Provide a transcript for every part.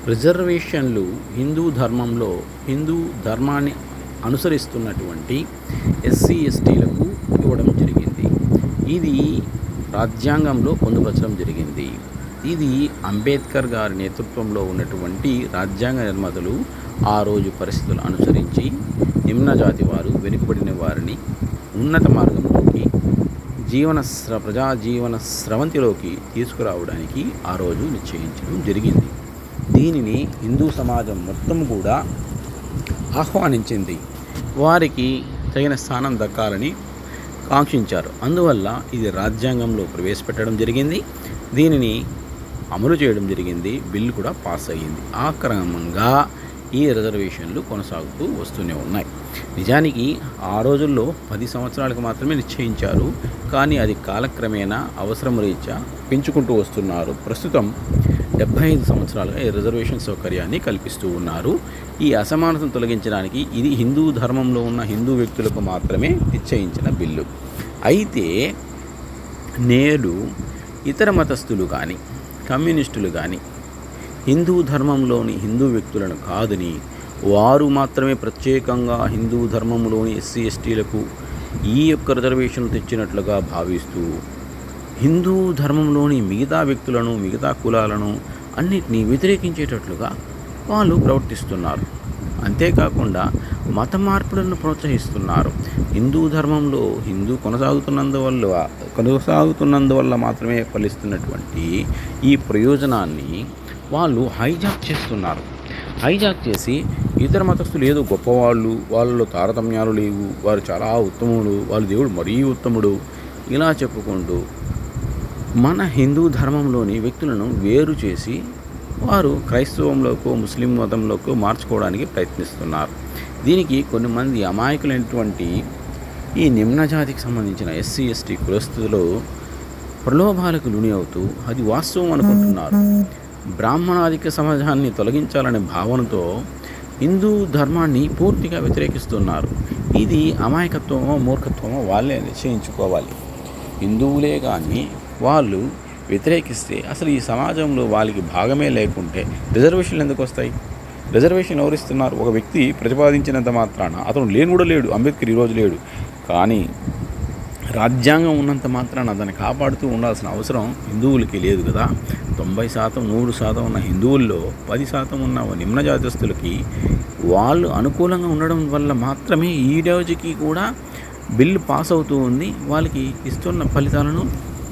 రిజర్వేషన్లు హిందూ ధర్మంలో హిందూ ధర్మాన్ని అనుసరిస్తున్నటువంటి ఎస్సీ ఎస్టీలకు ఇవ్వడం జరిగింది. ఇది రాజ్యాంగంలో పొందుపరచడం జరిగింది. ఇది అంబేద్కర్ గారి నేతృత్వంలో ఉన్నటువంటి రాజ్యాంగ నిర్మాతలు ఆ రోజు పరిస్థితులు అనుసరించి నిమ్న జాతి వారు, వెనుకబడిన వారిని ఉన్నత మార్గంలోకి ప్రజా జీవన స్రవంతిలోకి తీసుకురావడానికి ఆ రోజు నిశ్చయించడం జరిగింది. దీనిని హిందూ సమాజం మొత్తం కూడా ఆహ్వానించింది. వారికి తగిన స్థానం దక్కాలని కాంక్షించారు. అందువల్ల ఇది రాజ్యాంగంలో ప్రవేశపెట్టడం జరిగింది. దీనిని అమలు చేయడం జరిగింది. బిల్లు కూడా పాస్ అయ్యింది. ఆ క్రమంగా ఈ రిజర్వేషన్లు కొనసాగుతూ వస్తూనే ఉన్నాయి. నిజానికి ఆ రోజుల్లో 10 సంవత్సరాలకు మాత్రమే నిశ్చయించారు. కానీ అది కాలక్రమేణా అవసరం రీత్యా పెంచుకుంటూ వస్తున్నారు. ప్రస్తుతం 75 సంవత్సరాలుగా ఈ రిజర్వేషన్ సౌకర్యాన్ని కల్పిస్తూ ఉన్నారు. ఈ అసమానతను తొలగించడానికి ఇది హిందూ ధర్మంలో ఉన్న హిందూ వ్యక్తులకు మాత్రమే నిశ్చయించిన బిల్లు. అయితే నేడు ఇతర మతస్థులు కానీ, కమ్యూనిస్టులు కానీ హిందూ ధర్మంలోని హిందూ వ్యక్తులను కాదని, వారు మాత్రమే ప్రత్యేకంగా హిందూ ధర్మంలోని ఎస్సీ ఎస్టీలకు ఈ యొక్క రిజర్వేషన్లు తెచ్చినట్లుగా భావిస్తూ హిందూ ధర్మంలోని మిగతా వ్యక్తులను, మిగతా కులాలను అన్నిటినీ వ్యతిరేకించేటట్లుగా వాళ్ళు ప్రవర్తిస్తున్నారు. అంతేకాకుండా మత మార్పులను ప్రోత్సహిస్తున్నారు. హిందూ ధర్మంలో కొనసాగుతున్నందువల్ల మాత్రమే ఫలిస్తున్నటువంటి ఈ ప్రయోజనాన్ని వాళ్ళు హైజాక్ చేస్తున్నారు. హైజాక్ చేసి ఇతర మతస్థులు ఏదో గొప్పవాళ్ళు, వాళ్ళలో తారతమ్యాలు లేవు, వారు చాలా ఉత్తముడు, వాళ్ళ దేవుడు మరీ ఉత్తముడు, ఇలా చెప్పుకుంటూ మన హిందూ ధర్మంలోని వ్యక్తులను వేరు చేసి వారు క్రైస్తవంలోకో ముస్లిం మతంలోకో మార్చుకోవడానికి ప్రయత్నిస్తున్నారు. దీనికి కొంతమంది అమాయకులైనటువంటి ఈ నిమ్న జాతికి సంబంధించిన ఎస్సీ ఎస్టీ కులస్తులు ప్రలోభాలకు లోని అవుతూ అది వాస్తవం అనుకుంటున్నారు. బ్రాహ్మణాధిక సమాజాన్ని తొలగించాలనే భావనతో హిందూ ధర్మాన్ని పూర్తిగా వ్యతిరేకిస్తున్నారు. ఇది అమాయకత్వమో మూర్ఖత్వమో వాళ్ళే నిశ్చయించుకోవాలి. హిందువులే కానీ వాళ్ళు వ్యతిరేకిస్తే అసలు ఈ సమాజంలో వాళ్ళకి భాగమే లేకుంటే రిజర్వేషన్లు ఎందుకు వస్తాయి? రిజర్వేషన్ ఎవరిస్తున్నారు? ఒక వ్యక్తి ప్రతిపాదించినంత మాత్రాన అతను లేని కూడా లేడు. అంబేద్కర్ ఈరోజు లేడు. కానీ రాజ్యాంగం ఉన్నంత మాత్రాన దాన్ని కాపాడుతూ ఉండాల్సిన అవసరం హిందువులకి లేదు కదా. 90%, 100% ఉన్న హిందువుల్లో 10% ఉన్న నిమ్న జాతస్తులకి వాళ్ళు అనుకూలంగా ఉండడం వల్ల మాత్రమే ఈ రోజుకి కూడా బిల్లు పాస్ అవుతూ ఉంది. వాళ్ళకి ఇస్తున్న ఫలితాలను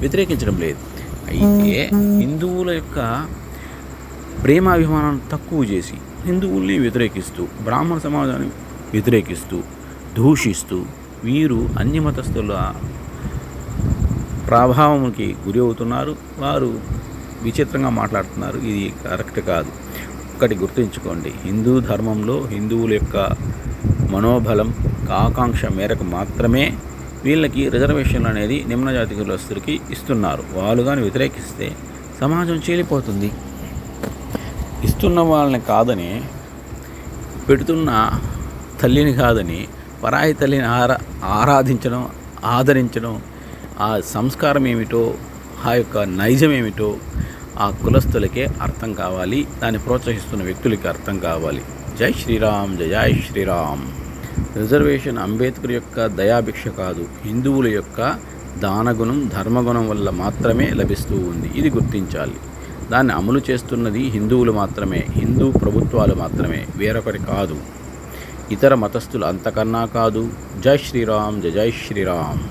వ్యతిరేకించడం లేదు. అయితే హిందువుల యొక్క ప్రేమాభిమానాన్ని తక్కువ చేసి హిందువుల్ని వ్యతిరేకిస్తూ, బ్రాహ్మణ సమాజాన్ని వ్యతిరేకిస్తూ, దూషిస్తూ వీరు అన్ని మతస్థుల ప్రభావంకి గురి అవుతున్నారు. వారు విచిత్రంగా మాట్లాడుతున్నారు. ఇది కరెక్ట్ కాదు. ఒకటి గుర్తుంచుకోండి, హిందూ ధర్మంలో హిందువుల యొక్క మనోబలం, ఆకాంక్ష మేరకు మాత్రమే వీళ్ళకి రిజర్వేషన్లు అనేది నిమ్న జాతి కులస్తులకి ఇస్తున్నారు. వాళ్ళు కానీ వ్యతిరేకిస్తే సమాజం చీలిపోతుంది. ఇస్తున్న వాళ్ళని కాదని, పెడుతున్న తల్లిని కాదని పరాయి తల్లిని ఆరాధించడం, ఆదరించడం, ఆ సంస్కారం ఏమిటో, ఆ యొక్క నైజం ఏమిటో ఆ కులస్తులకే అర్థం కావాలి. దాన్ని ప్రోత్సహిస్తున్న వ్యక్తులకి అర్థం కావాలి. జై శ్రీరామ్, జై శ్రీరామ్. రిజర్వేషన్ అంబేద్కర్ యొక్క దయాభిక్ష కాదు, హిందువుల యొక్క దానగుణం, ధర్మగుణం వల్ల మాత్రమే లభిస్తూ ఉంది. ఇది గుర్తించాలి. దాన్ని అమలు చేస్తున్నది హిందువులు మాత్రమే, హిందూ ప్రభుత్వాలు మాత్రమే, వేరొకటి కాదు. ఇతర మతస్థులు అంతకన్నా కాదు. జై శ్రీరామ్, జై శ్రీరామ్.